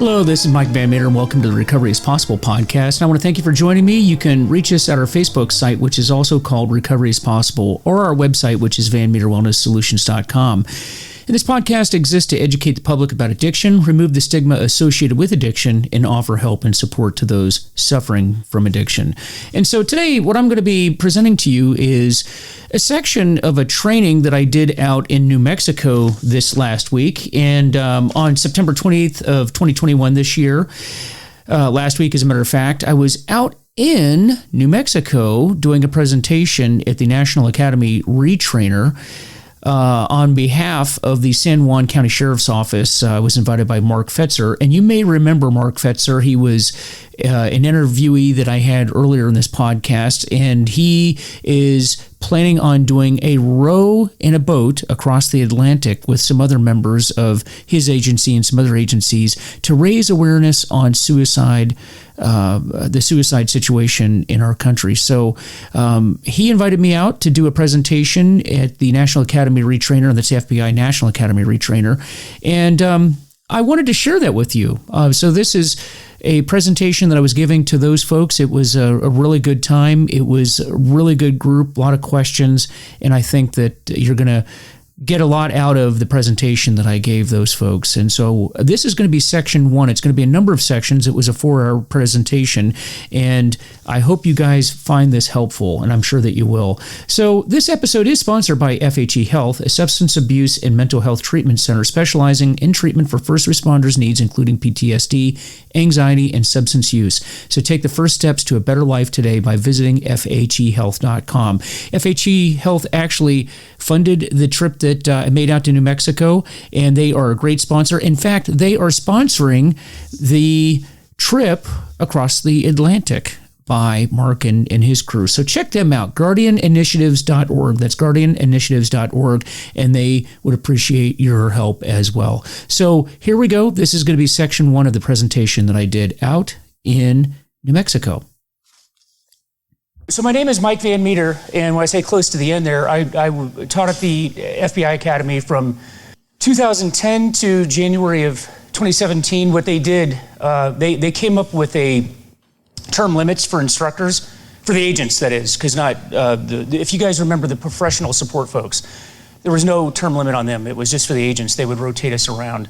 Hello, this is Mike Van Meter, and welcome to the Recovery is Possible podcast. And I want to thank you for joining me. You can reach us at our Facebook site, which is also called Recovery is Possible, or our website, which is vanmeterwellnesssolutions.com. And this podcast exists to educate the public about addiction, remove the stigma associated with addiction, and offer help and support to those suffering from addiction. And so today, what I'm going to be presenting to you is a section of a training that I did out in New Mexico this last week. And on September 28th of 2021 this year, last week, as a matter of fact, I was out in New Mexico doing a presentation at the National Academy Retrainer. On behalf of the San Juan County Sheriff's Office. I was invited by Mark Pfetzer, and you may remember Mark Pfetzer. He was an interviewee that I had earlier in this podcast, and he is planning on doing a row in a boat across the Atlantic with some other members of his agency and some other agencies to raise awareness on suicide, the suicide situation in our country. So he invited me out to do a presentation at the National Academy Retrainer, and that's the FBI National Academy Retrainer, and I wanted to share that with you. So this is a presentation that I was giving to those folks. It was a really good time. It was a really good group, a lot of questions, and I think that you're going to get a lot out of the presentation that I gave those folks. And so this is going to be section one. It's going to be a number of sections. It was a 4-hour presentation, and I hope you guys find this helpful, and I'm sure that you will. So this episode is sponsored by FHE Health, a substance abuse and mental health treatment center specializing in treatment for first responders' needs, including PTSD, anxiety, and substance use. So take the first steps to a better life today by visiting FHEHealth.com. FHE Health actually funded the trip that I made out to New Mexico, and they are a great sponsor. In fact, they are sponsoring the trip across the Atlantic by Mark and his crew. So check them out, guardianinitiatives.org. That's guardianinitiatives.org, and they would appreciate your help as well. So here we go. This is going to be section one of the presentation that I did out in New Mexico. So my name is Mike Van Meter, and when I say close to the end there, I taught at the FBI Academy from 2010 to January of 2017. What they did, they came up with a term limits for instructors, for the agents, that is, because if you guys remember the professional support folks, there was no term limit on them. It was just for the agents. They would rotate us around.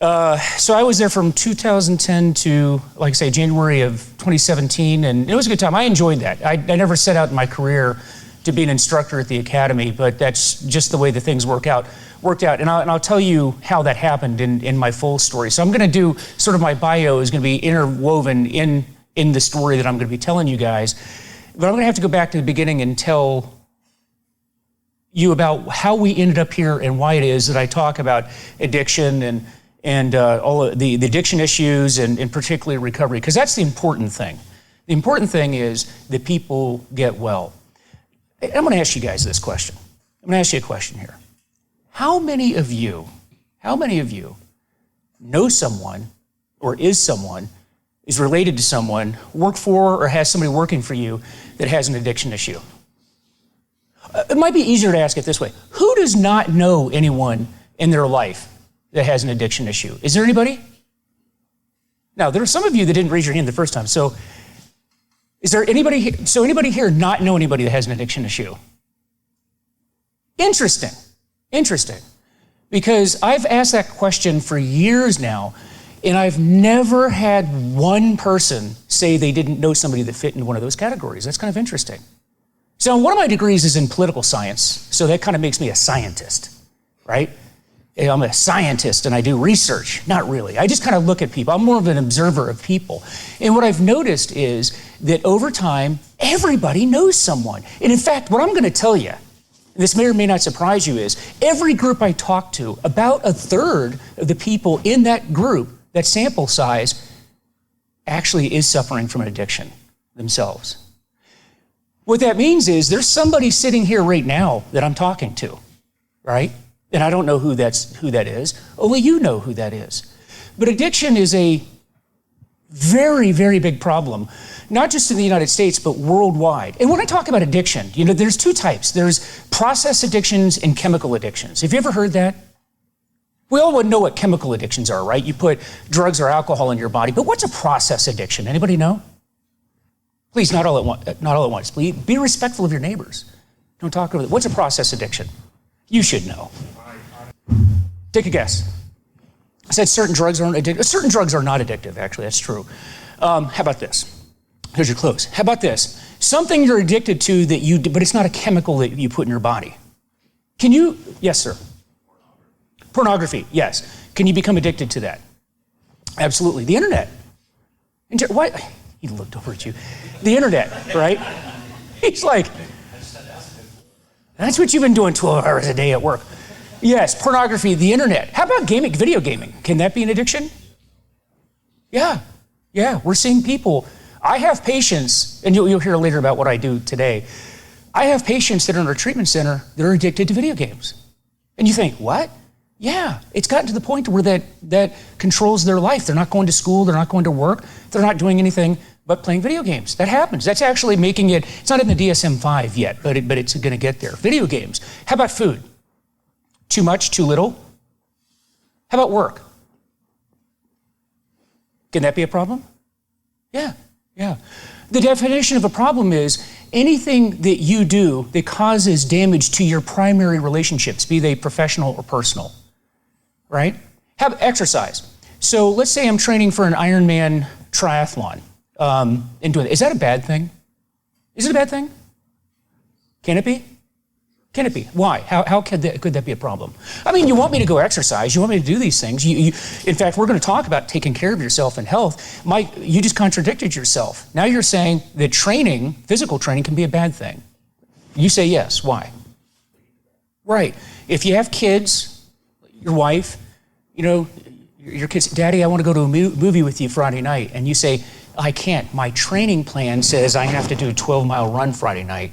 So I was there from 2010 to, like I say, January of 2017, and it was a good time. I enjoyed that. I never set out in my career to be an instructor at the academy, but that's just the way the things worked out. And I'll tell you how that happened in my full story. So I'm going to do sort of my bio is going to be interwoven in the story that I'm going to be telling you guys, but I'm going to have to go back to the beginning and tell you about how we ended up here and why it is that I talk about addiction and all of the addiction issues and particularly recovery, because that's the important thing. The important thing is that people get well. I'm going to ask you guys this question. I'm going to ask you a question here. How many of you know someone or is related to someone, work for or has somebody working for you that has an addiction issue? It might be easier to ask it this way. Who does not know anyone in their life that has an addiction issue? Is there anybody? Now, there are some of you that didn't raise your hand the first time. So is there anybody here not know anybody that has an addiction issue? Interesting. Because I've asked that question for years now, and I've never had one person say they didn't know somebody that fit into one of those categories. That's kind of interesting. So one of my degrees is in political science, so that kind of makes me a scientist, right? I'm a scientist and I do research. Not really. I just kind of look at people. I'm more of an observer of people. And what I've noticed is that over time, everybody knows someone. And in fact, what I'm going to tell you, this may or may not surprise you, is every group I talk to, about a third of the people in that group, that sample size, actually is suffering from an addiction themselves. What that means is there's somebody sitting here right now that I'm talking to, right? And I don't know who that is. Only you know who that is. But addiction is a very, very big problem, not just in the United States, but worldwide. And when I talk about addiction, there's two types. There's process addictions and chemical addictions. Have you ever heard that? We all know what chemical addictions are, right? You put drugs or alcohol in your body, but what's a process addiction? Anybody know? Please, not all at once. Please be respectful of your neighbors. Don't talk over them. What's a process addiction? You should know. Take a guess. I said certain drugs aren't addictive. Certain drugs are not addictive, actually, that's true. How about this? Here's your clues. How about this? Something you're addicted to that you do, but it's not a chemical that you put in your body. Can you, yes, sir. Pornography, yes. Can you become addicted to that? Absolutely. The internet. Why? He looked over at you. The internet, right? He's like, that's what you've been doing 12 hours a day at work. Yes, pornography, the internet. How about gaming, video gaming? Can that be an addiction? Yeah, we're seeing people. I have patients, and you'll hear later about what I do today. I have patients that are in our treatment center that are addicted to video games. And you think, what? Yeah, it's gotten to the point where that controls their life. They're not going to school, they're not going to work, they're not doing anything but playing video games. That happens. That's actually making it, it's not in the DSM-5 yet, but it's going to get there. Video games. How about food? Too much, too little? How about work? Can that be a problem? Yeah. The definition of a problem is anything that you do that causes damage to your primary relationships, be they professional or personal, right? Have exercise. So let's say I'm training for an Ironman triathlon and doing it. Is that a bad thing? Is it a bad thing? Can it be? Can it be? Why? How could that be a problem? I mean, you want me to go exercise. You want me to do these things. In fact, we're going to talk about taking care of yourself and health. Mike, you just contradicted yourself. Now you're saying that training, physical training, can be a bad thing. You say yes. Why? Right. If you have kids, your wife, your kids, Daddy, I want to go to a movie with you Friday night. And you say, I can't. My training plan says I have to do a 12-mile run Friday night.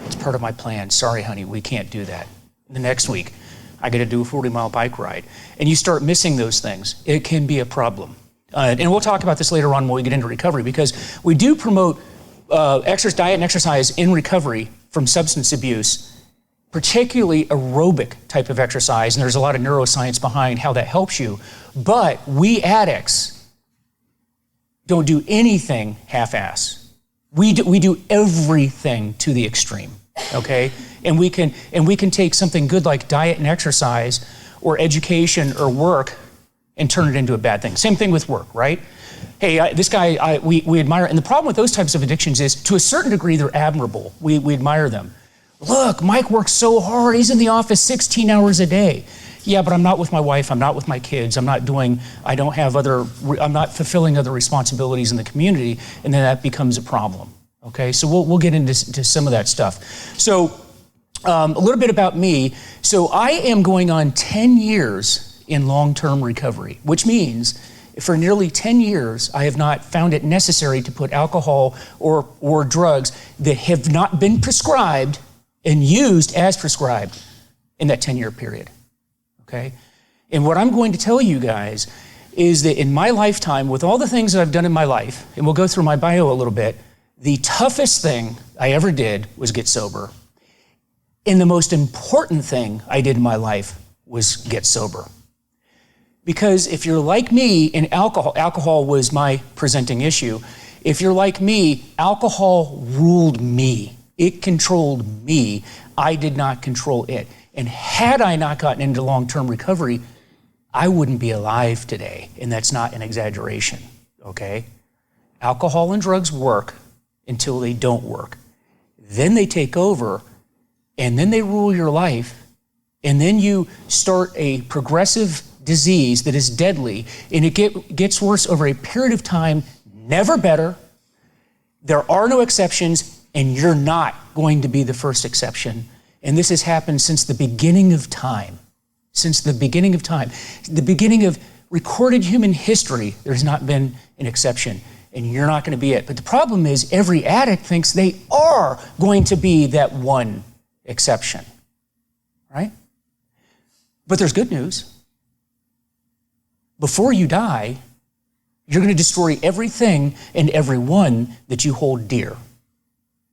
It's part of my plan. Sorry, honey, we can't do that. The next week, I got to do a 40-mile bike ride. And you start missing those things. It can be a problem. And we'll talk about this later on when we get into recovery, because we do promote diet and exercise in recovery from substance abuse, particularly aerobic type of exercise. And there's a lot of neuroscience behind how that helps you. But we addicts don't do anything half-ass. We do everything to the extreme, okay? And we can take something good like diet and exercise or education or work and turn it into a bad thing. Same thing with work, right? Hey, this guy, we admire, and the problem with those types of addictions is, to a certain degree, they're admirable. We admire them. Look, Mike works so hard. He's in the office 16 hours a day. Yeah, but I'm not with my wife. I'm not with my kids. I'm not fulfilling other responsibilities in the community, and then that becomes a problem. Okay, so we'll get into some of that stuff. So a little bit about me. So I am going on 10 years in long-term recovery, which means for nearly 10 years, I have not found it necessary to put alcohol or drugs that have not been prescribed and used as prescribed in that 10-year period. Okay? And what I'm going to tell you guys is that in my lifetime, with all the things that I've done in my life, and we'll go through my bio a little bit, the toughest thing I ever did was get sober. And the most important thing I did in my life was get sober. Because if you're like me, and alcohol was my presenting issue, if you're like me, alcohol ruled me. It controlled me. I did not control it. And had I not gotten into long-term recovery, I wouldn't be alive today. And that's not an exaggeration, okay? Alcohol and drugs work until they don't work. Then they take over, and then they rule your life, and then you start a progressive disease that is deadly, and it gets worse over a period of time, never better. There are no exceptions, and you're not going to be the first exception. And this has happened since the beginning of time. Since the beginning of time. The beginning of recorded human history, there's not been an exception. And you're not going to be it. But the problem is every addict thinks they are going to be that one exception. Right? But there's good news. Before you die, you're going to destroy everything and everyone that you hold dear.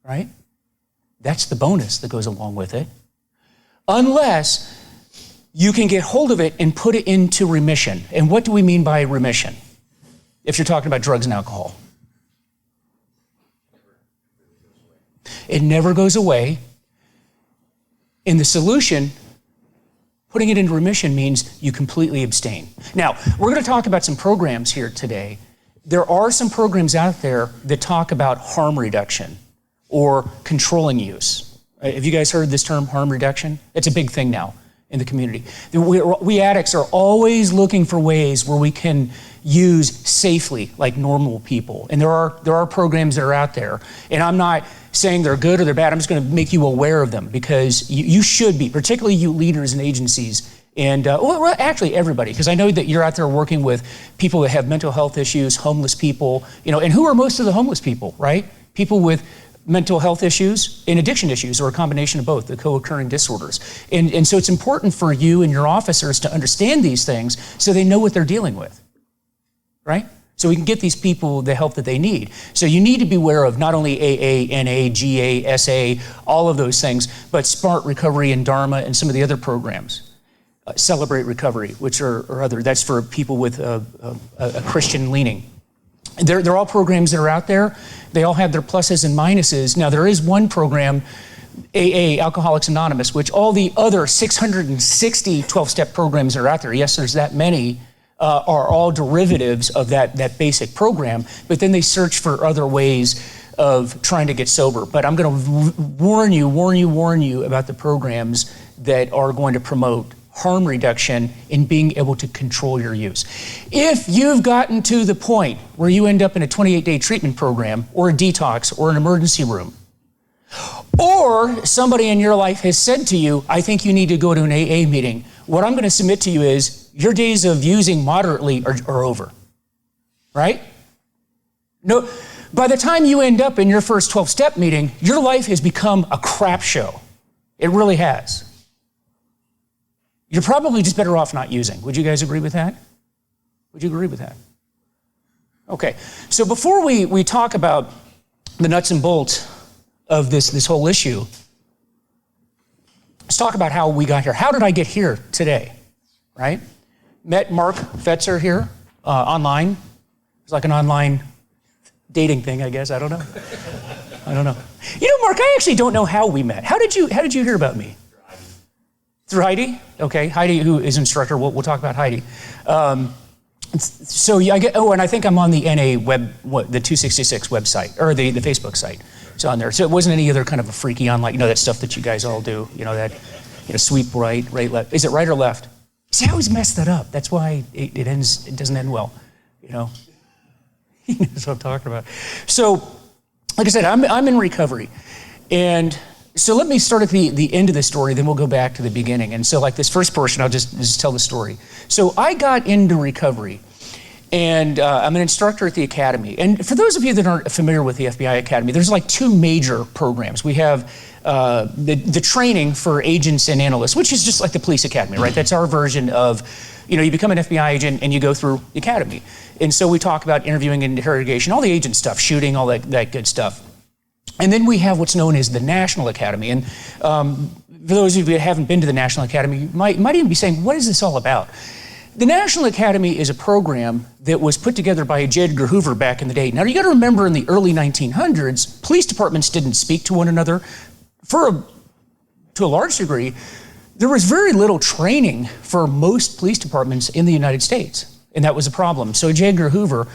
Right? That's the bonus that goes along with it. Unless you can get hold of it and put it into remission. And what do we mean by remission? If you're talking about drugs and alcohol. It never goes away. And the solution, putting it into remission, means you completely abstain. Now, we're going to talk about some programs here today. There are some programs out there that talk about harm reduction or controlling use. Have you guys heard this term, harm reduction? It's a big thing now in the community. We addicts are always looking for ways where we can use safely like normal people. And there are programs that are out there. And I'm not saying they're good or they're bad. I'm just going to make you aware of them because you should be, particularly you leaders and agencies. And well, actually everybody, because I know that you're out there working with people that have mental health issues, homeless people, and who are most of the homeless people, right? People with mental health issues and addiction issues, or a combination of both, the co-occurring disorders. And so it's important for you and your officers to understand these things so they know what they're dealing with, right? So we can get these people the help that they need. So you need to be aware of not only AA, NA, GA, SA, all of those things, but SMART Recovery and Dharma and some of the other programs. Celebrate Recovery, which are other, that's for people with a Christian leaning. They're all programs that are out there. They all have their pluses and minuses. Now, there is one program, AA, Alcoholics Anonymous, which all the other 660 12-step programs that are out there, yes, there's that many, are all derivatives of that basic program, but then they search for other ways of trying to get sober. But I'm going to warn you about the programs that are going to promote harm reduction in being able to control your use. If you've gotten to the point where you end up in a 28-day treatment program or a detox or an emergency room, or somebody in your life has said to you, I think you need to go to an AA meeting, what I'm going to submit to you is your days of using moderately are over, right? No, by the time you end up in your first 12-step meeting, your life has become a crap show. It really has. You're probably just better off not using. Would you guys agree with that? Would you agree with that? Okay, so before we talk about the nuts and bolts of this whole issue, let's talk about how we got here. How did I get here today, right? Met Mark Pfetzer here online. It's like an online dating thing, I guess. I don't know. Mark, I actually don't know how we met. How did you hear about me? Through Heidi? Okay, Heidi, who is instructor. We'll talk about Heidi. So yeah, and I think I'm on the NA the 266 website, or the Facebook site. It's on there. So it wasn't any other kind of a freaky online, that stuff that you guys all do, sweep right, left. Is it right or left? See, I always mess that up. That's why it doesn't end well, That's what I'm talking about. So, like I said, I'm in recovery. And so let me start at the end of the story, then we'll go back to the beginning. And so like this first portion, I'll just tell the story. So I got into recovery, and I'm an instructor at the Academy. And for those of you that aren't familiar with the FBI Academy, there's like two major programs. We have the training for agents and analysts, which is just like the police academy, right? That's our version of, you become an FBI agent and you go through the academy. And so we talk about interviewing and interrogation, all the agent stuff, shooting, all that good stuff. And then we have what's known as the National Academy. And for those of you that haven't been to the National Academy, you might even be saying, what is this all about? The National Academy is a program that was put together by J. Edgar Hoover back in the day. Now, you got to remember, in the early 1900s, police departments didn't speak to one another. To a large degree, there was very little training for most police departments in the United States, and that was a problem. So J. Edgar Hoover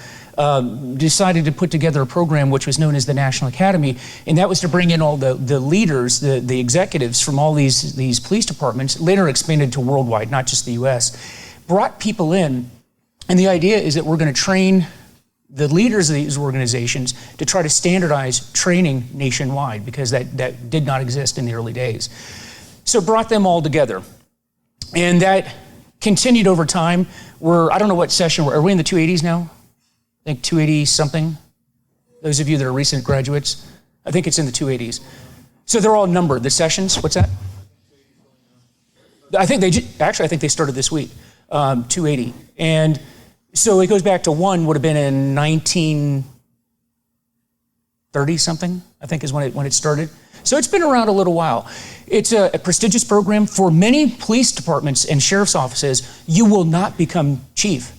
decided to put together a program which was known as the National Academy, and that was to bring in all the leaders, the executives from all these police departments, later expanded to worldwide, not just the US, brought people in, and the idea is that we're going to train the leaders of these organizations to try to standardize training nationwide, because that did not exist in the early days. So brought them all together, and that continued over time. I don't know what session, are we in the 280s now? I think 280 something. Those of you that are recent graduates, I think it's in the 280s. So they're all numbered, the sessions. What's that? I think they started this week, 280. And so it goes back to one would have been in 19, 30-something, I think is when it started. So it's been around a little while. It's a prestigious program for many police departments and sheriff's offices. You will not become chief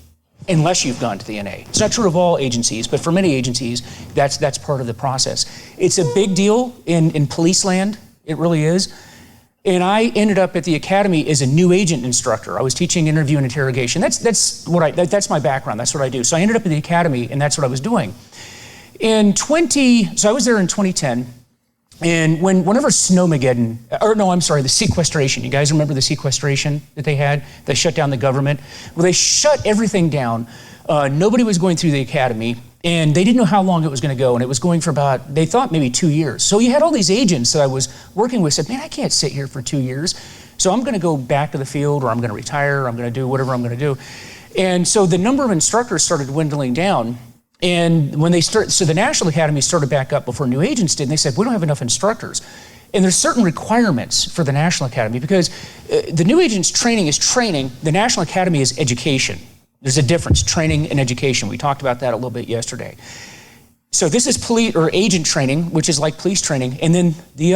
unless you've gone to the NA. It's not true of all agencies, but for many agencies, that's part of the process. It's a big deal in police land. It really is. And I ended up at the academy as a new agent instructor. I was teaching interview and interrogation. That's my background. That's what I do. So I ended up at the academy, and that's what I was doing. So I was there in 2010. And whenever Snowmageddon, the sequestration, you guys remember the sequestration that they had? They shut down the government. Well, they shut everything down. Nobody was going through the academy, and they didn't know how long it was going to go, and it was going for about, they thought maybe 2 years. So you had all these agents that I was working with said, man, I can't sit here for 2 years. So I'm going to go back to the field, or I'm going to retire, or I'm going to do whatever I'm going to do. And so the number of instructors started dwindling down. And when so the National Academy started back up before new agents did, and they said, we don't have enough instructors. And there's certain requirements for the National Academy because the new agents training is training, the National Academy is education. There's a difference, training and education. We talked about that a little bit yesterday. So this is police or agent training, which is like police training. And then the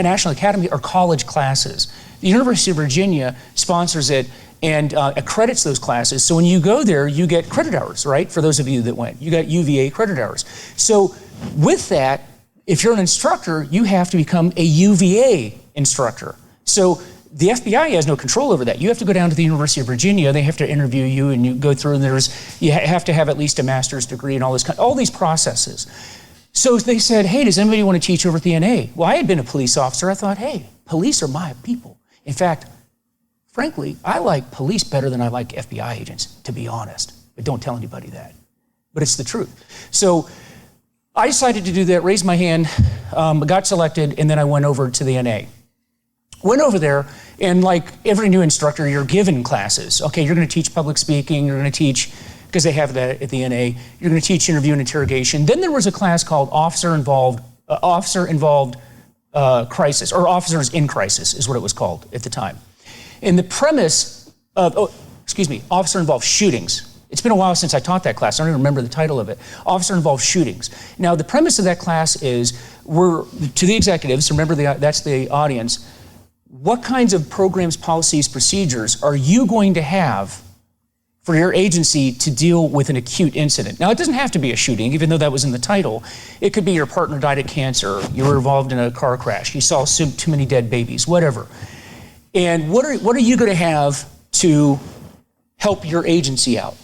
National Academy are college classes. The University of Virginia sponsors it and accredits those classes. So when you go there, you get credit hours, right? For those of you that went, you got UVA credit hours. So with that, if you're an instructor, you have to become a UVA instructor. So the FBI has no control over that. You have to go down to the University of Virginia. They have to interview you, and you go through, and you have to have at least a master's degree and all these processes. So they said, hey, does anybody want to teach over at the NA? Well, I had been a police officer. I thought, hey, police are my people. In fact, frankly, I like police better than I like FBI agents, to be honest. But don't tell anybody that. But it's the truth. So I decided to do that, raised my hand, got selected, and then I went over to the NA. Went over there, and like every new instructor, you're given classes. Okay, you're going to teach public speaking, you're going to teach, because they have that at the NA, you're going to teach interview and interrogation. Then there was a class called officer-involved crisis, or officers in crisis is what it was called at the time. And the premise of, officer-involved shootings. It's been a while since I taught that class. I don't even remember the title of it. Officer-involved shootings. Now, the premise of that class is, to the executives, remember that's the audience, what kinds of programs, policies, procedures are you going to have for your agency to deal with an acute incident? Now, it doesn't have to be a shooting, even though that was in the title. It could be your partner died of cancer, you were involved in a car crash, you saw too many dead babies, whatever. And what are you going to have to help your agency out?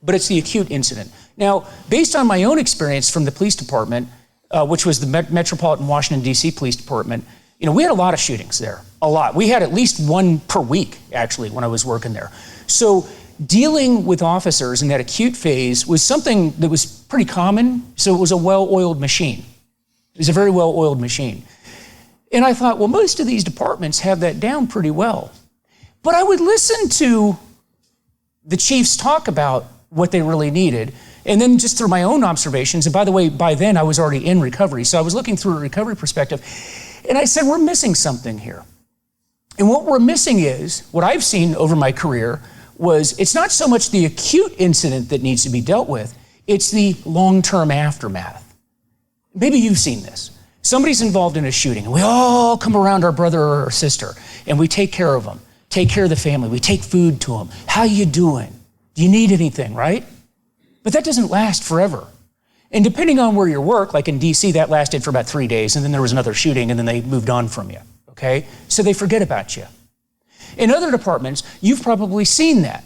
But it's the acute incident. Now, based on my own experience from the police department, which was the Metropolitan Washington, D.C. Police Department, we had a lot of shootings there, a lot. We had at least one per week, actually, when I was working there. So dealing with officers in that acute phase was something that was pretty common, so it was a well-oiled machine. It was a very well-oiled machine. And I thought, well, most of these departments have that down pretty well. But I would listen to the chiefs talk about what they really needed, and then just through my own observations, and by the way, by then I was already in recovery, so I was looking through a recovery perspective, and I said, we're missing something here. And what we're missing is, what I've seen over my career was, it's not so much the acute incident that needs to be dealt with, it's the long-term aftermath. Maybe you've seen this. Somebody's involved in a shooting, and we all come around our brother or our sister, and we take care of them, take care of the family, we take food to them. How you doing? Do you need anything, right? But that doesn't last forever. And depending on where you work, like in DC, that lasted for about 3 days, and then there was another shooting, and then they moved on from you, okay? So they forget about you. In other departments, you've probably seen that,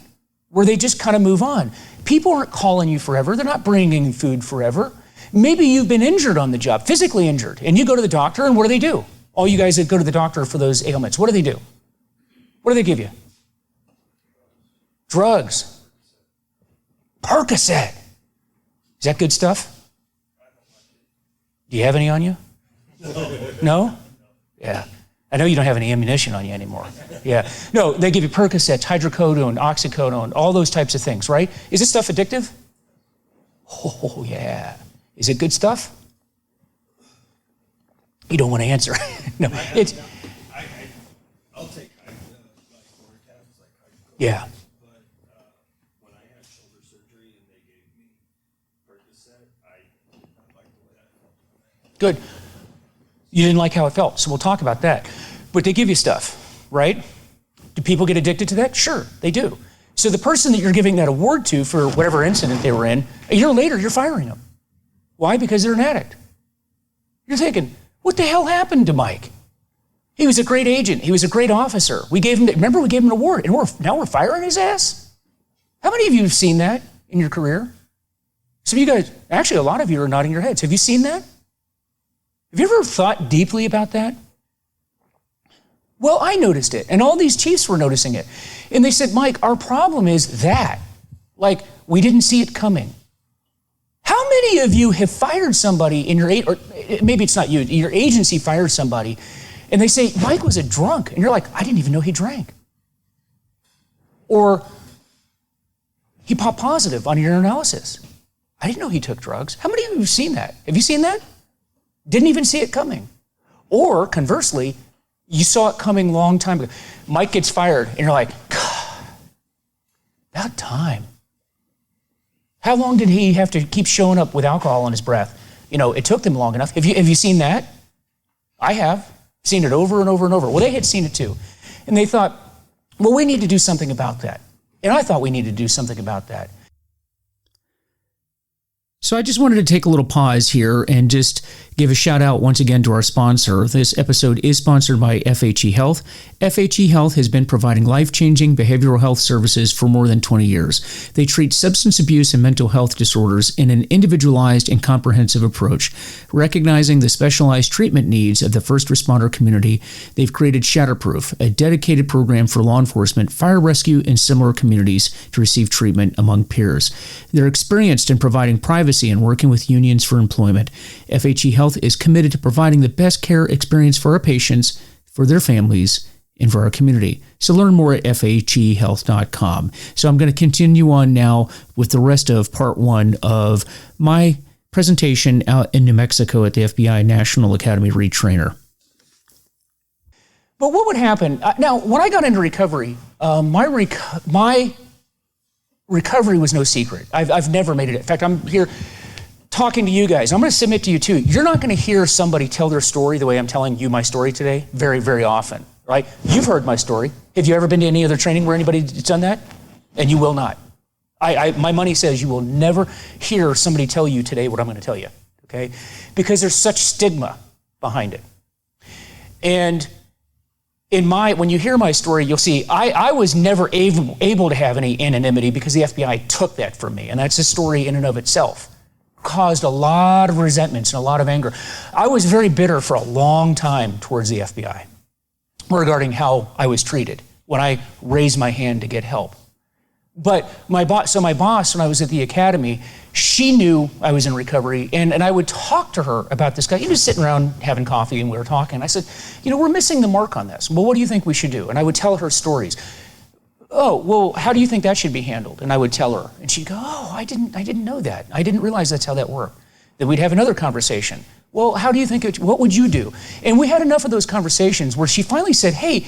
where they just kind of move on. People aren't calling you forever. They're not bringing you food forever. Maybe you've been injured on the job, physically injured, and you go to the doctor, and what do? All you guys that go to the doctor for those ailments, what do? What do they give you? Drugs. Percocet. Is that good stuff? Do you have any on you? No? Yeah. I know you don't have any ammunition on you anymore. Yeah. No, they give you Percocet, hydrocodone, oxycodone, all those types of things, right? Is this stuff addictive? Oh, yeah. Is it good stuff? You don't want to answer. No, it's... I'll take like Orchestra, like hydrocodone. Yeah. But when I had shoulder surgery and they gave me Percocet, I didn't like the way I felt when I Good. You didn't like how it felt, so we'll talk about that. But they give you stuff, right? Do people get addicted to that? Sure, they do. So the person that you're giving that award to for whatever incident they were in, a year later, you're firing them. Why? Because they're an addict. You're thinking, what the hell happened to Mike? He was a great agent. He was a great officer. We gave him an award, and now we're firing his ass? How many of you have seen that in your career? Some of you guys, actually a lot of you are nodding your heads. Have you seen that? Have you ever thought deeply about that? Well, I noticed it, and all these chiefs were noticing it. And they said, Mike, our problem is that. Like, we didn't see it coming. How many of you have fired somebody in your, or maybe it's not you, your agency fired somebody, and they say, Mike was a drunk, and you're like, I didn't even know he drank. Or he popped positive on your analysis. I didn't know he took drugs. How many of you have seen that? Have you seen that? Didn't even see it coming. Or conversely, you saw it coming a long time ago. Mike gets fired, and you're like, God, about time. How long did he have to keep showing up with alcohol in his breath? You know, it took them long enough. Have you seen that? I have seen it over and over and over. Well, they had seen it too. And they thought, well, we need to do something about that. And I thought we needed to do something about that. So I just wanted to take a little pause here and just give a shout out once again to our sponsor. This episode is sponsored by FHE Health. FHE Health has been providing life-changing behavioral health services for more than 20 years. They treat substance abuse and mental health disorders in an individualized and comprehensive approach. Recognizing the specialized treatment needs of the first responder community, they've created Shatterproof, a dedicated program for law enforcement, fire rescue, and similar communities to receive treatment among peers. They're experienced in providing privacy and working with unions for employment. FHE Health is committed to providing the best care experience for our patients, for their families, and for our community. So learn more at fhehealth.com. So I'm going to continue on now with the rest of part one of my presentation out in New Mexico at the FBI National Academy Retrainer. But what would happen? Now, when I got into recovery, my recovery was no secret. I've never made it. In fact, I'm here talking to you guys. I'm going to submit to you too. You're not going to hear somebody tell their story the way I'm telling you my story today very, very often, right? You've heard my story. Have you ever been to any other training where anybody's done that? And you will not. My money says you will never hear somebody tell you today what I'm going to tell you, okay? Because there's such stigma behind it. And when you hear my story, you'll see I was never able to have any anonymity because the FBI took that from me. And that's a story in and of itself. Caused a lot of resentments and a lot of anger. I was very bitter for a long time towards the FBI regarding how I was treated when I raised my hand to get help. But my boss, when I was at the academy, she knew I was in recovery, and I would talk to her about this guy. He was sitting around having coffee, and we were talking. I said, we're missing the mark on this. Well, what do you think we should do? And I would tell her stories. Oh, well, how do you think that should be handled? And I would tell her, and she'd go, oh, I didn't know that. I didn't realize that's how that worked. Then we'd have another conversation. Well, how do you think what would you do? And we had enough of those conversations where she finally said, hey,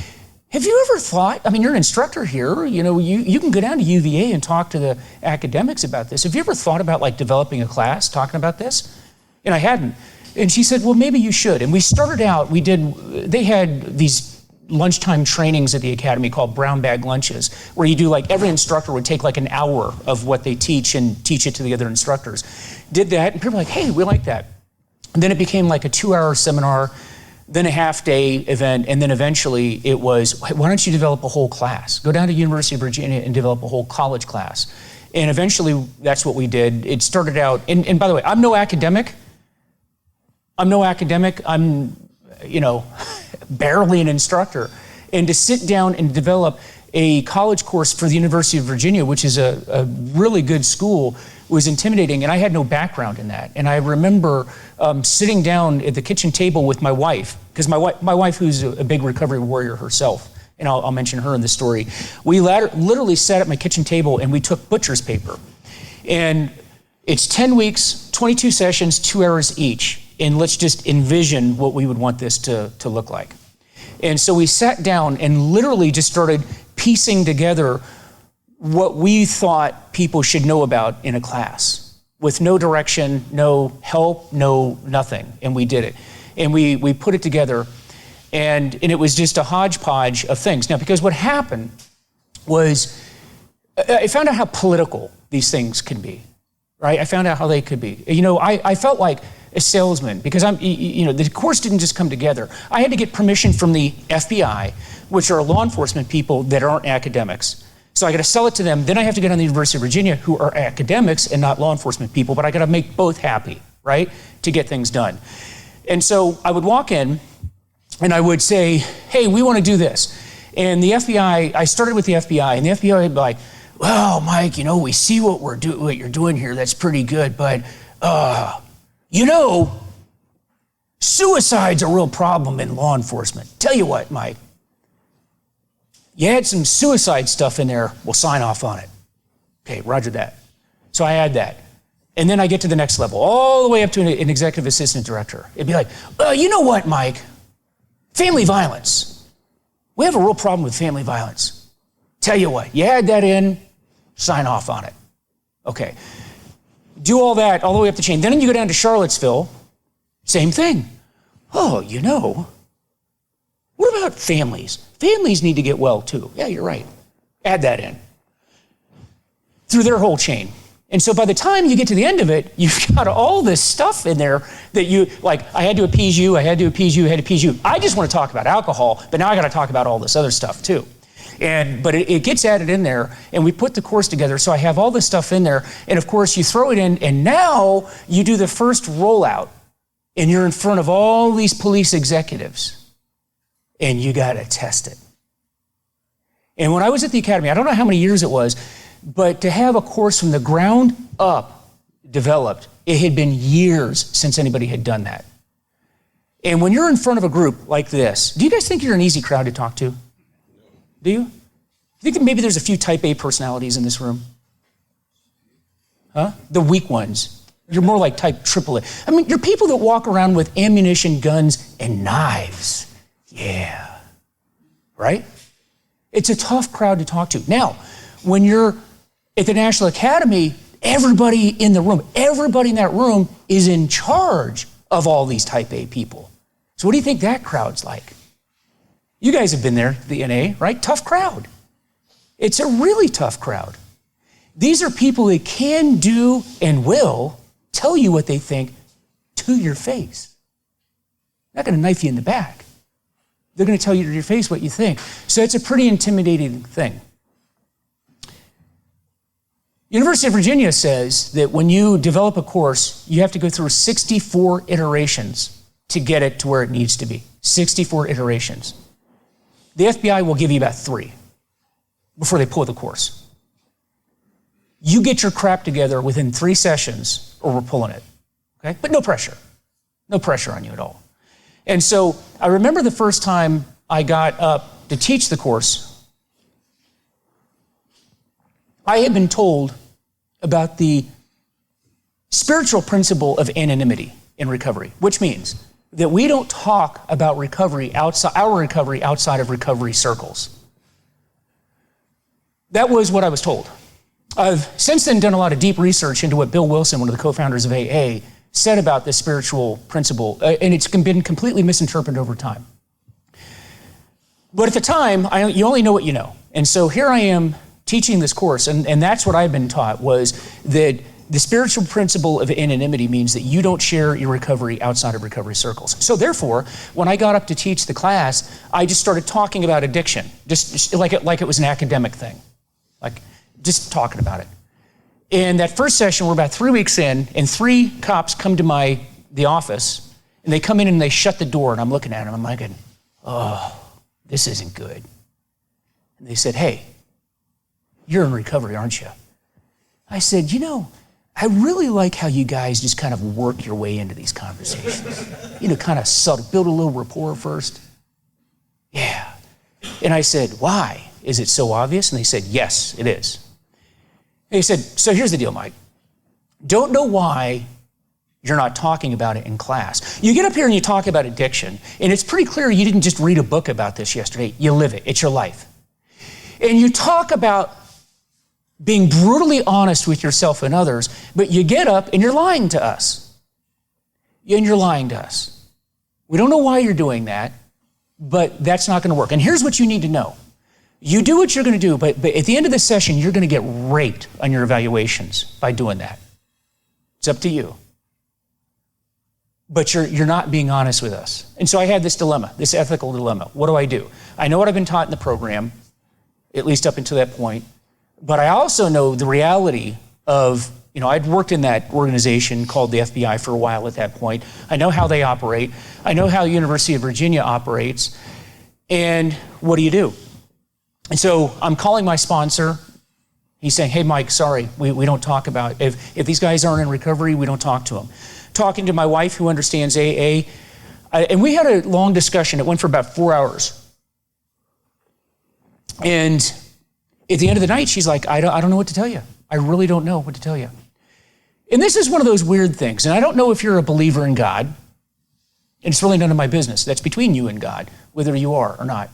have you ever thought, you're an instructor here, you can go down to UVA and talk to the academics about this. Have you ever thought about developing a class talking about this? And I hadn't. And she said, well, maybe you should. And we started out, they had these lunchtime trainings at the academy called brown bag lunches, where you do every instructor would take an hour of what they teach and teach it to the other instructors. Did that, and people were like, hey, we like that. And then it became a 2-hour seminar, then a half-day event, and then eventually it was, why don't you develop a whole class? Go down to University of Virginia and develop a whole college class. And eventually that's what we did. It started out, and by the way, I'm no academic. I'm barely an instructor. And to sit down and develop a college course for the University of Virginia, which is a really good school, was intimidating, and I had no background in that. And I remember sitting down at the kitchen table with my wife, because my wife, who's a big recovery warrior herself, and I'll mention her in the story, we literally sat at my kitchen table and we took butcher's paper. And it's 10 weeks, 22 sessions, 2 hours each. And let's just envision what we would want this to look like. And so we sat down and literally just started piecing together what we thought people should know about in a class. with no direction, no help, no nothing. And we did it. And we put it together, and it was just a hodgepodge of things. Now, because what happened was, I found out how political these things can be, right? I found out how they could be. You know, I felt like a salesman, because the course didn't just come together. I had to get permission from the FBI, which are law enforcement people that aren't academics. So I got to sell it to them. Then I have to get on the University of Virginia, who are academics and not law enforcement people, but I got to make both happy, right, to get things done. And so I would walk in and I would say, hey, we want to do this. And the FBI, I started with the FBI, and the FBI would be like, well, Mike, you know, we see what you're doing here. That's pretty good, but you know, suicide's a real problem in law enforcement. Tell you what, Mike, you had some suicide stuff in there, we'll sign off on it. Okay, roger that. So I add that. And then I get to the next level, all the way up to an executive assistant director. It'd be like, you know what, Mike? Family violence. We have a real problem with family violence. Tell you what, you add that in, sign off on it. Okay. Do all that all the way up the chain. Then you go down to Charlottesville, same thing. Oh, you know, what about families? Families need to get well too. Yeah, you're right. Add that in. Through their whole chain. And so by the time you get to the end of it, you've got all this stuff in there that you, like, I had to appease you, I had to appease you, I had to appease you. I just want to talk about alcohol, but now I got to talk about all this other stuff too. But it gets added in there, and we put the course together, so I have all this stuff in there, and of course you throw it in, and now you do the first rollout, and you're in front of all these police executives, and you got to test it. And when I was at the academy, I don't know how many years it was, but to have a course from the ground up developed, it had been years since anybody had done that. And when you're in front of a group like this, do you guys think you're an easy crowd to talk to? Do you? Do you think that maybe there's a few type A personalities in this room? Huh? The weak ones. You're more like type AAA. I mean, you're people that walk around with ammunition, guns, and knives. Yeah. Right? It's a tough crowd to talk to. Now, when you're at the National Academy, everybody in that room is in charge of all these type A people. So what do you think that crowd's like? You guys have been there, the NA, right? Tough crowd. It's a really tough crowd. These are people that can do and will tell you what they think to your face. They're not going to knife you in the back. They're going to tell you to your face what you think. So it's a pretty intimidating thing. University of Virginia says that when you develop a course, you have to go through 64 iterations to get it to where it needs to be. 64 iterations. The FBI will give you about 3 before they pull the course. You get your crap together within 3 sessions or we're pulling it, okay? But no pressure. No pressure on you at all. And so I remember the first time I got up to teach the course, I had been told about the spiritual principle of anonymity in recovery, which means that we don't talk about our recovery outside of recovery circles. That was what I was told. I've since then done a lot of deep research into what Bill Wilson, one of the co-founders of AA, said about this spiritual principle, and it's been completely misinterpreted over time. But at the time, you only know what you know. And so here I am teaching this course, and that's what I've been taught, was that the spiritual principle of anonymity means that you don't share your recovery outside of recovery circles. So therefore, when I got up to teach the class, I just started talking about addiction, just like it was an academic thing, like just talking about it. And that first session, we're about 3 weeks in, and 3 cops come to the office, and they come in and they shut the door, and I'm looking at them, I'm like, oh, this isn't good. And they said, hey, you're in recovery, aren't you? I said, you know, I really like how you guys just kind of work your way into these conversations. You know, kind of subtle, build a little rapport first. Yeah. And I said, why? Is it so obvious? And they said, yes, it is. And he said, so here's the deal, Mike. Don't know why you're not talking about it in class. You get up here and you talk about addiction, and it's pretty clear you didn't just read a book about this yesterday. You live it. It's your life. And you talk about being brutally honest with yourself and others, but you get up and you're lying to us. And you're lying to us. We don't know why you're doing that, but that's not going to work. And here's what you need to know. You do what you're going to do, but at the end of the session, you're going to get raked on your evaluations by doing that. It's up to you. But you're not being honest with us. And so I had this dilemma, this ethical dilemma. What do I do? I know what I've been taught in the program, at least up until that point, but I also know the reality of, I'd worked in that organization called the FBI for a while at that point. I know how they operate. I know how the University of Virginia operates. And what do? And so I'm calling my sponsor. He's saying, hey, Mike, sorry, we don't talk about, if these guys aren't in recovery, we don't talk to them. Talking to my wife who understands AA, and we had a long discussion. It went for about 4 hours. And at the end of the night, she's like, I don't know what to tell you. I really don't know what to tell you. And this is one of those weird things. And I don't know if you're a believer in God. And it's really none of my business. That's between you and God, whether you are or not.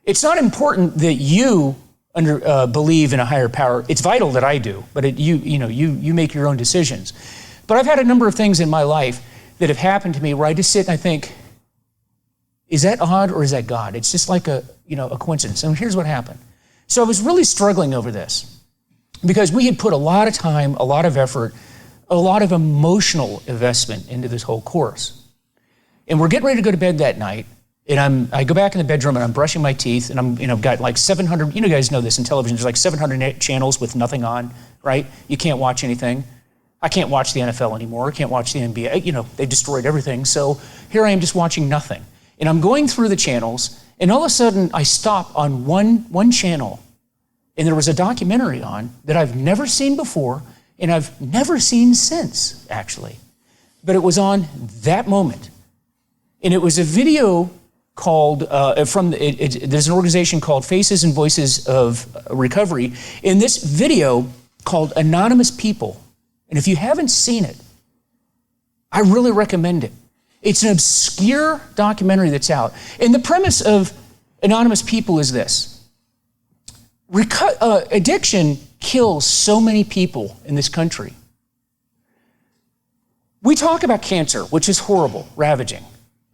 It's not important that you believe in a higher power. It's vital that I do, but you make your own decisions. But I've had a number of things in my life that have happened to me where I just sit and I think, is that odd or is that God? It's just like a coincidence. And here's what happened. So I was really struggling over this because we had put a lot of time, a lot of effort, a lot of emotional investment into this whole course. And we're getting ready to go to bed that night. And I go back in the bedroom and I'm brushing my teeth and I've got like 700, you guys know this in television, there's like 700 channels with nothing on, right? You can't watch anything. I can't watch the NFL anymore. I can't watch the NBA. They destroyed everything. So here I am just watching nothing. And I'm going through the channels, and all of a sudden I stop on one channel, and there was a documentary on that I've never seen before, and I've never seen since, actually. But it was on that moment. And it was a video called, there's an organization called Faces and Voices of Recovery. In this video called Anonymous People, and if you haven't seen it, I really recommend it. It's an obscure documentary that's out. And the premise of Anonymous People is this. Addiction kills so many people in this country. We talk about cancer, which is horrible, ravaging.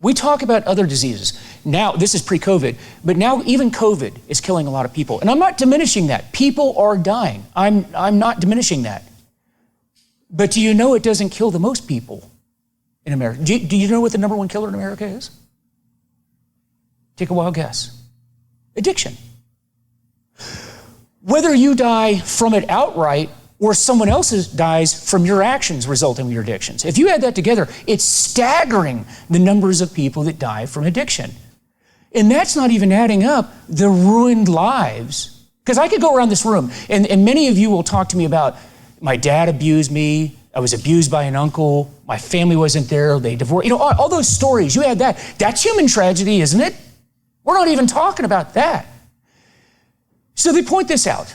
We talk about other diseases. Now, this is pre-COVID, but now even COVID is killing a lot of people. And I'm not diminishing that. People are dying. I'm not diminishing that. But do you know it doesn't kill the most people in America? Do you know what the number one killer in America is? Take a wild guess. Addiction. Whether you die from it outright or someone else dies from your actions resulting from your addictions. If you add that together, it's staggering the numbers of people that die from addiction. And that's not even adding up the ruined lives. Because I could go around this room, and many of you will talk to me about, my dad abused me, I was abused by an uncle, my family wasn't there, they divorced, all those stories, you add that. That's human tragedy, isn't it? We're not even talking about that. So they point this out.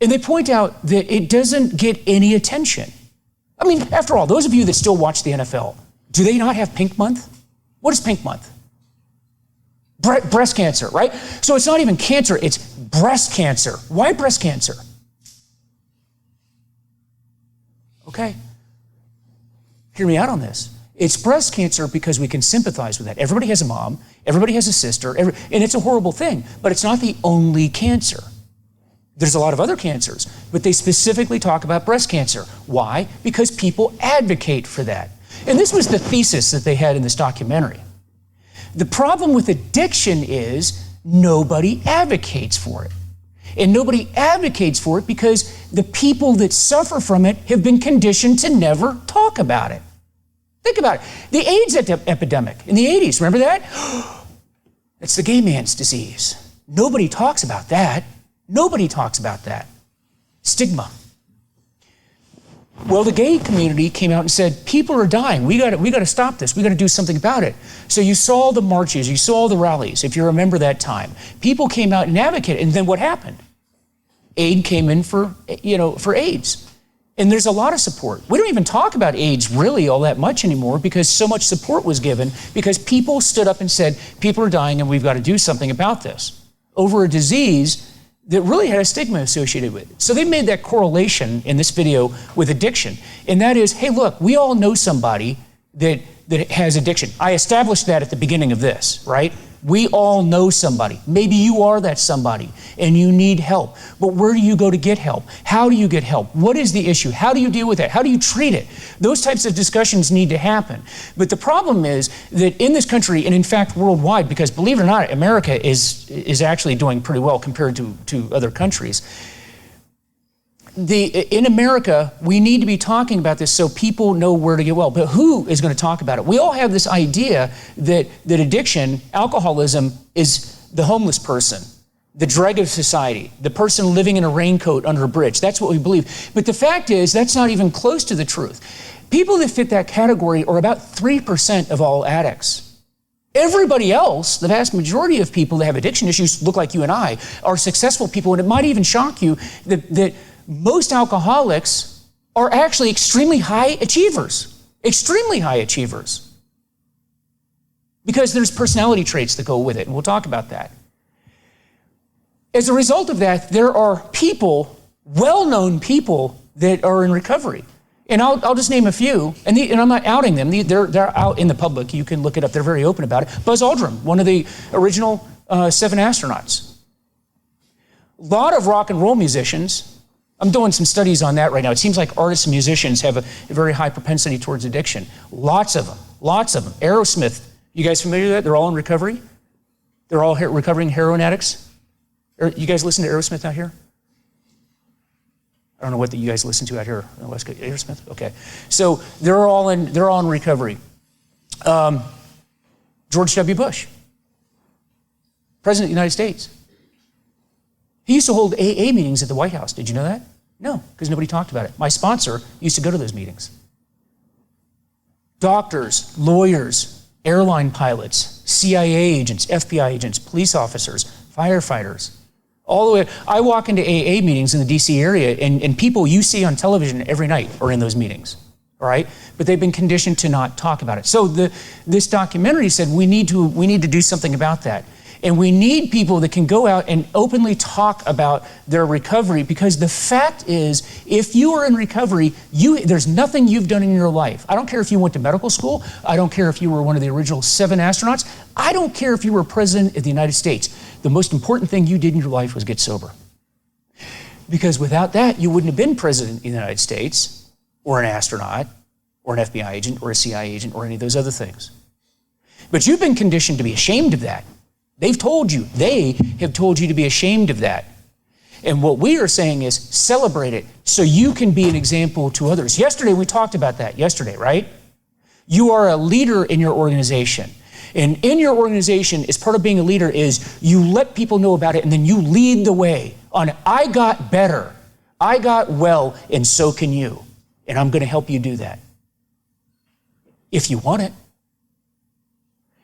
And they point out that it doesn't get any attention. I mean, after all, those of you that still watch the NFL, do they not have Pink Month? What is Pink Month? Breast cancer, right? So it's not even cancer, it's breast cancer. Why breast cancer? Okay, hear me out on this. It's breast cancer because we can sympathize with that. Everybody has a mom, everybody has a sister, and it's a horrible thing, but it's not the only cancer. There's a lot of other cancers, but they specifically talk about breast cancer. Why? Because people advocate for that. And this was the thesis that they had in this documentary. The problem with addiction is nobody advocates for it. And nobody advocates for it because the people that suffer from it have been conditioned to never talk about it. Think about it. The AIDS epidemic in the 80s, remember that? It's the gay man's disease. Nobody talks about that. Nobody talks about that. Stigma. Well, the gay community came out and said, people are dying. We got to stop this. We got to do something about it. So you saw the marches, you saw the rallies, if you remember that time. People came out and advocated, and then what happened? Aid came in for AIDS. And there's a lot of support. We don't even talk about AIDS really all that much anymore because so much support was given because people stood up and said, people are dying and we've got to do something about this over a disease that really had a stigma associated with it. So they made that correlation in this video with addiction. And that is, hey, look, we all know somebody that has addiction. I established that at the beginning of this, right? We all know somebody. Maybe you are that somebody and you need help. But where do you go to get help? How do you get help? What is the issue? How do you deal with that? How do you treat it? Those types of discussions need to happen. But the problem is that in this country, and in fact worldwide, because believe it or not, America is actually doing pretty well compared to other countries. In America, we need to be talking about this so people know where to get well. But who is going to talk about it? We all have this idea that addiction, alcoholism, is the homeless person, the dreg of society, the person living in a raincoat under a bridge. That's what we believe. But the fact is, that's not even close to the truth. People that fit that category are about 3% of all addicts. Everybody else, the vast majority of people that have addiction issues, look like you and I, are successful people. And it might even shock you that most alcoholics are actually extremely high achievers. Extremely high achievers. Because there's personality traits that go with it, and we'll talk about that. As a result of that, there are people, well-known people, that are in recovery. And I'll just name a few, and I'm not outing them. They're out in the public. You can look it up. They're very open about it. Buzz Aldrin, one of the original 7 astronauts. A lot of rock and roll musicians. I'm doing some studies on that right now. It seems like artists and musicians have a very high propensity towards addiction. Lots of them. Aerosmith, you guys familiar with that? They're all in recovery. They're all recovering heroin addicts. You guys listen to Aerosmith out here? I don't know what you guys listen to out here in the West Coast. Aerosmith? Okay. So they're all in recovery. George W. Bush, President of the United States. He used to hold AA meetings at the White House. Did you know that? No, because nobody talked about it. My sponsor used to go to those meetings. Doctors, lawyers, airline pilots, CIA agents, FBI agents, police officers, firefighters, all the way. I walk into AA meetings in the DC area, and people you see on television every night are in those meetings, all right? But they've been conditioned to not talk about it. So this documentary said we need to do something about that. And we need people that can go out and openly talk about their recovery, because the fact is, if you are in recovery, there's nothing you've done in your life. I don't care if you went to medical school. I don't care if you were one of the original 7 astronauts. I don't care if you were president of the United States. The most important thing you did in your life was get sober. Because without that, you wouldn't have been president of the United States, or an astronaut, or an FBI agent, or a CIA agent, or any of those other things. But you've been conditioned to be ashamed of that. They have told you to be ashamed of that. And what we are saying is celebrate it so you can be an example to others. Yesterday, we talked about that right? You are a leader in your organization. And in your organization, as part of being a leader, is you let people know about it, and then you lead the way on, I got better, I got well, and so can you. And I'm going to help you do that. If you want it.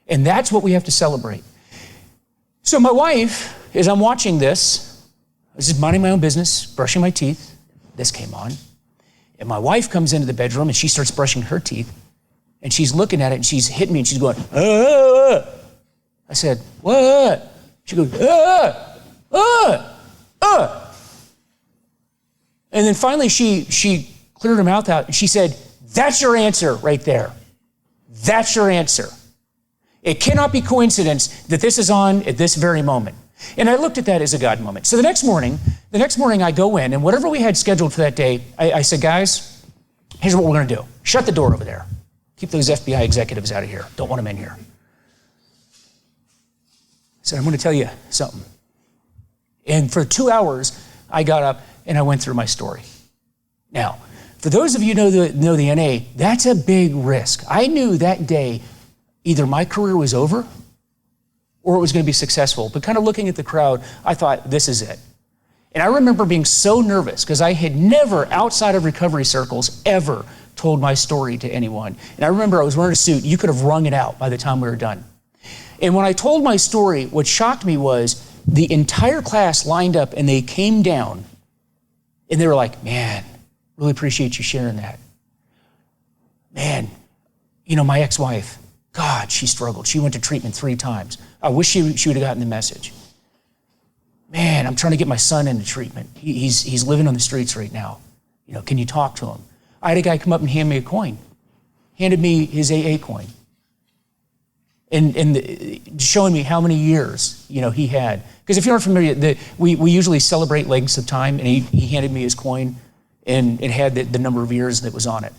And that's what we have to celebrate. So my wife, as I'm watching this, I was just minding my own business, brushing my teeth. This came on. And my wife comes into the bedroom and she starts brushing her teeth. And she's looking at it and she's hitting me and she's going, ah. I said, what? She goes, ah, ah, ah. And then finally she cleared her mouth out and she said, that's your answer right there. That's your answer. It cannot be coincidence that this is on at this very moment. And I looked at that as a God moment. So the next morning I go in, and whatever we had scheduled for that day, I said, guys, here's what we're going to do. Shut the door over there. Keep those FBI executives out of here. Don't want them in here. I said, I'm going to tell you something. And for 2 hours, I got up and I went through my story. Now, for those of you who know the NA, that's a big risk. I knew that day either my career was over or it was going to be successful. But kind of looking at the crowd, I thought, this is it. And I remember being so nervous because I had never, outside of recovery circles, ever told my story to anyone. And I remember I was wearing a suit. You could have wrung it out by the time we were done. And when I told my story, what shocked me was the entire class lined up and they came down and they were like, man, really appreciate you sharing that. Man, my ex-wife, God, she struggled. She went to treatment 3 times. I wish she would have gotten the message. man, I'm trying to get my son into treatment. He's living on the streets right now. Can you talk to him? I had a guy come up and hand me a coin, handed me his AA coin, and showing me how many years, he had. Because if you're not familiar, we usually celebrate lengths of time, and he handed me his coin, and it had the number of years that was on it.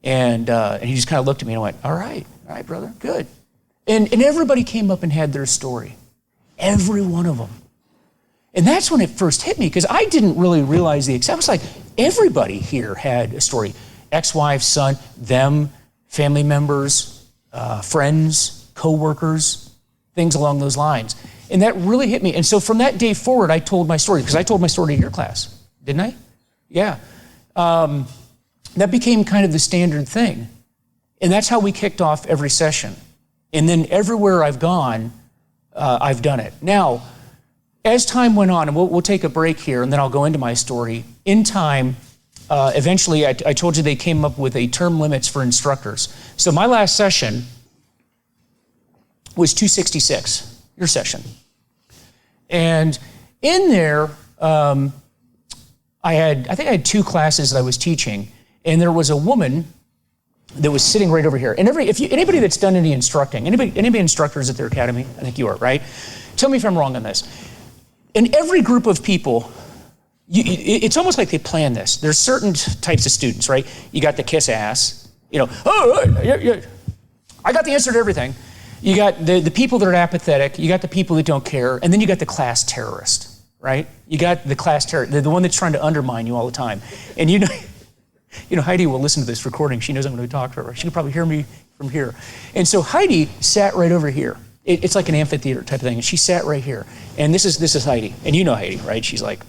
And he just kind of looked at me and went, all right, brother, good. And everybody came up and had their story. Every one of them. And that's when it first hit me, because I didn't really realize the extent. It was like everybody here had a story. Ex-wife, son, them, family members, friends, co-workers, things along those lines. And that really hit me. And so from that day forward, I told my story, because I told my story to your class, didn't I? Yeah. That became kind of the standard thing. And that's how we kicked off every session. And then everywhere I've gone, I've done it. Now, as time went on, and we'll take a break here, and then I'll go into my story. In time, eventually, I told you they came up with a term limits for instructors. So my last session was 266, your session. And in there, I think I had 2 classes that I was teaching, and there was a woman that was sitting right over here. And anybody that's done any instructing, anybody instructors at their academy, I think you are, right? Tell me if I'm wrong on this. In every group of people, it's almost like they plan this. There's certain types of students, right? You got the kiss ass, I got the answer to everything. You got the people that are apathetic, you got the people that don't care, and then you got the class terrorist, right? You got the class terrorist, the one that's trying to undermine you all the time. And Heidi will listen to this recording. She knows I'm going to talk to her. She can probably hear me from here. And so Heidi sat right over here. It's like an amphitheater type of thing. And she sat right here. And this is Heidi. And you know Heidi, right? She's like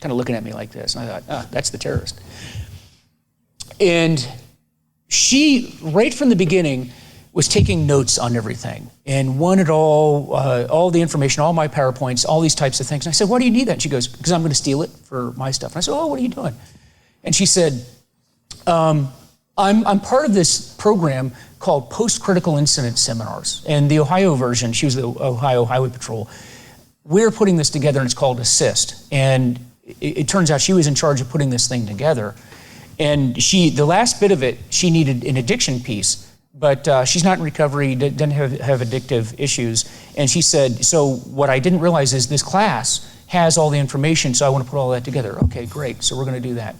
kind of looking at me like this. And I thought, that's the terrorist. And she, right from the beginning, was taking notes on everything and wanted all the information, all my PowerPoints, all these types of things. And I said, why do you need that? And she goes, because I'm going to steal it for my stuff. And I said, oh, what are you doing? And she said, I'm part of this program called Post-Critical Incident Seminars. And the Ohio version, she was the Ohio Highway Patrol, we're putting this together, and it's called Assist. And it turns out she was in charge of putting this thing together. And the last bit of it, she needed an addiction piece, but she's not in recovery, doesn't have addictive issues. And she said, so what I didn't realize is this class has all the information, so I want to put all that together. Okay, great, so we're going to do that.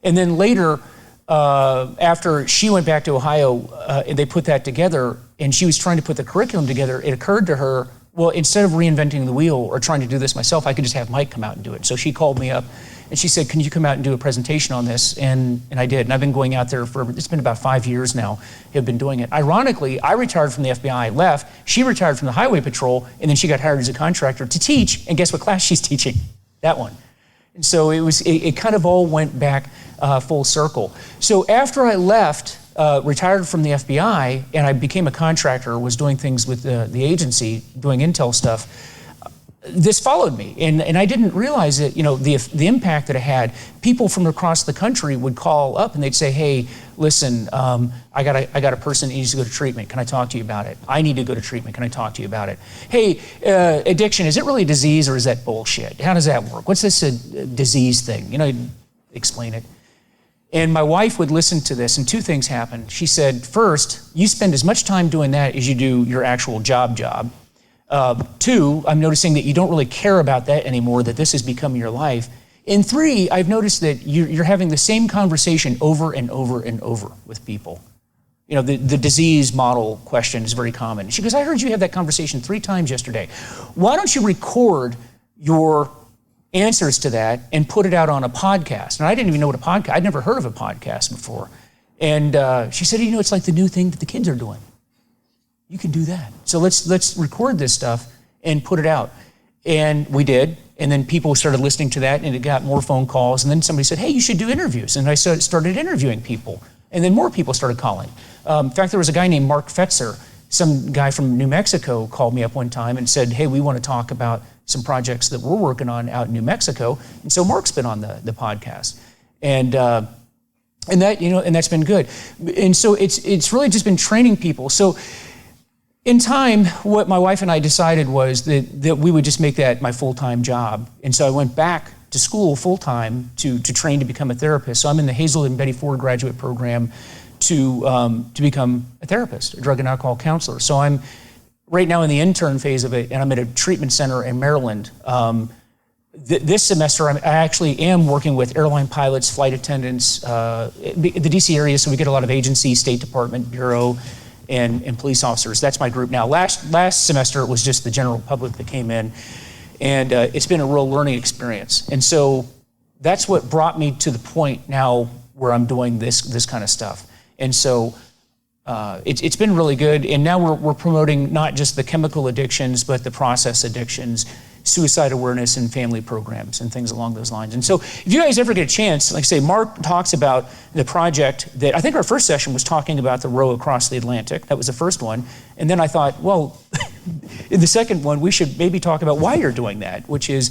And then later, after she went back to Ohio, and they put that together, and she was trying to put the curriculum together, it occurred to her, well, instead of reinventing the wheel or trying to do this myself, I could just have Mike come out and do it. So she called me up, and she said, can you come out and do a presentation on this? And I did, and I've been going out there it's been about 5 years now, have been doing it. Ironically, I retired from the FBI, left, she retired from the Highway Patrol, and then she got hired as a contractor to teach, and guess what class she's teaching? That one. And so it kind of all went back full circle. So after I left, retired from the FBI, and I became a contractor, was doing things with the agency, doing intel stuff, this followed me. And I didn't realize it, the impact that it had. People from across the country would call up and they'd say, hey, listen, I got a person that needs to go to treatment. Can I talk to you about it? I need to go to treatment. Can I talk to you about it? Hey, addiction, is it really a disease or is that bullshit? How does that work? What's this disease thing? I'd explain it. And my wife would listen to this, and 2 things happened. She said, first, you spend as much time doing that as you do your actual job. 2, I'm noticing that you don't really care about that anymore, that this has become your life. And 3, I've noticed that you're having the same conversation over and over and over with people. The disease model question is very common. She goes, I heard you have that conversation 3 times yesterday. Why don't you record your answers to that and put it out on a podcast? And I didn't even know what a podcast, I'd never heard of a podcast before. And she said, it's like the new thing that the kids are doing. You can do that. So let's record this stuff and put it out. And we did. And then people started listening to that, and it got more phone calls. And then somebody said, hey, you should do interviews. And I started interviewing people. And then more people started calling. In fact, there was a guy named Mark Pfetzer, some guy from New Mexico, called me up one time and said, hey, we want to talk about some projects that we're working on out in New Mexico. And so Mark's been on the podcast. And that, and that's been good. And so it's really just been training people. So In time, what my wife and I decided was that we would just make that my full-time job. And so I went back to school full-time to train to become a therapist. So I'm in the Hazel and Betty Ford graduate program to become a therapist, a drug and alcohol counselor. So I'm right now in the intern phase of it, and I'm at a treatment center in Maryland. This semester, I actually am working with airline pilots, flight attendants, the DC area, so we get a lot of agency, State Department, Bureau, and police officers. That's my group now. Last semester, it was just the general public that came in, and it's been a real learning experience. And so that's what brought me to the point now where I'm doing this kind of stuff. And so it's been really good. And now we're promoting not just the chemical addictions, but the process addictions, suicide awareness, and family programs and things along those lines. And so if you guys ever get a chance, like I say, Mark talks about the project that I think our first session was talking about the row across the Atlantic. That was the first one. And then I thought, well, in the second one, we should maybe talk about why you're doing that, which is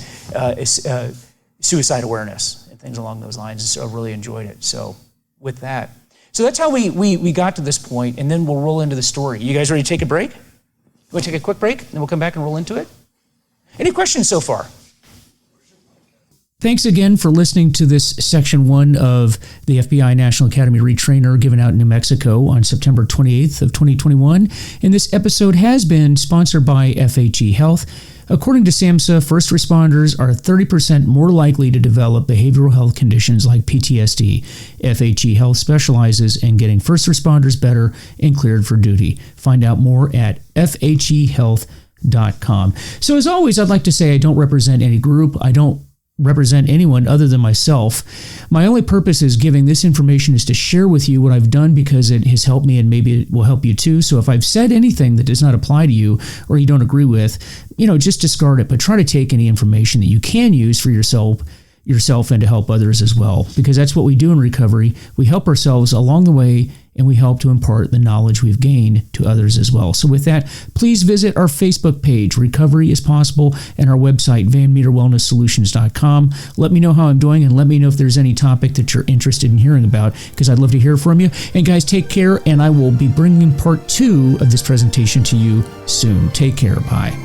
suicide awareness and things along those lines. And so I really enjoyed it. So with that. So that's how we got to this point, and then we'll roll into the story. You guys ready to take a break? You want to take a quick break, and then we'll come back and roll into it? Any questions so far? Thanks again for listening to this section 1 of the FBI National Academy Retrainer given out in New Mexico on September 28th of 2021. And this episode has been sponsored by FHE Health. According to SAMHSA, first responders are 30% more likely to develop behavioral health conditions like PTSD. FHE Health specializes in getting first responders better and cleared for duty. Find out more at fhehealth.com. So as always, I'd like to say I don't represent any group. I don't represent anyone other than myself. My only purpose is giving this information is to share with you what I've done because it has helped me and maybe it will help you too. So if I've said anything that does not apply to you or you don't agree with, just discard it, but try to take any information that you can use for yourself and to help others as well, because that's what we do in recovery. We help ourselves along the way, and we help to impart the knowledge we've gained to others as well. So with that, please visit our Facebook page, Recovery is Possible, and our website, VanMeterWellnessSolutions.com. Let me know how I'm doing, and let me know if there's any topic that you're interested in hearing about, because I'd love to hear from you. And guys, take care, and I will be bringing part 2 of this presentation to you soon. Take care. Bye.